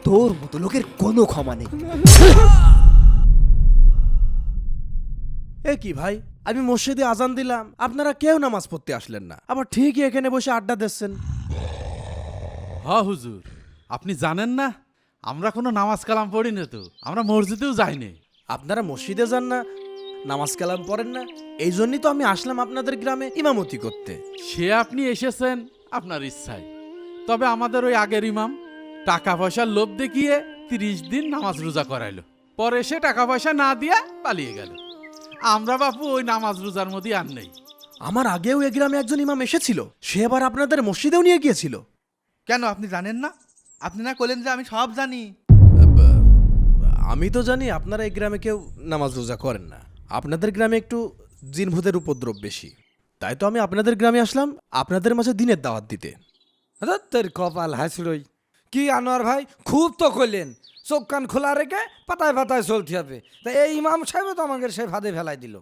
তোর মতো লোকের কোনো ক্ষমা নেই। এ কি ভাই, আমি মসজিদে আজান দিলাম, আপনারা কেউ নামাজ পড়তে আসলেন না, আবার ঠিকই এখানে বসে আড্ডা দিচ্ছেন। হ্যাঁ হুজুর, আপনি জানেন না আমরা কোনো নামাজ কালাম পড়ি না, তো আমরা মসজিদেও যাইনি। আপনারা মসজিদে যান না, নামাজ কালাম পড়েন না, এই জন্যই তো আমি আসলাম আপনাদের গ্রামে ইমামতি করতে। সে আপনি এসেছেন আপনার ইচ্ছায়, তবে আমাদের ওই আগের ইমাম টাকা পয়সার লোভ দেখিয়ে 30 দিন নামাজ রোজা করাইলো, পরে সে টাকা পয়সা না দিয়ে পালিয়ে গেল। আমরা বাপু ওই নামাজ রোজার মধ্যে আর নেই। আমার আগেও এ গ্রামে একজন ইমাম এসেছিল, সে আবার আপনাদের মসজিদেও নিয়ে গিয়েছিল। কেন আপনি জানেন না? আপনি না বললেন যে আমি সব জানি। আমি তো জানি আপনারা এই গ্রামে কেউ নামাজ রোজা করেন না, আপনাদের গ্রামে একটু জিন ভূতের উপদ্রব বেশি, তাই তো আমি আপনাদের গ্রামে আসলাম আপনাদের মাঝে দিনের দাওয়াত দিতে। তোর কপাল হাসলই কি আনোয়ার ভাই, খুব তো করলেন, চোখ কান খোলা রেখে পাতায় পাতায় চলতে হবে। তা এই ইমাম সাহেব তো আমাকে সে ফাঁদে ফেলাই দিল।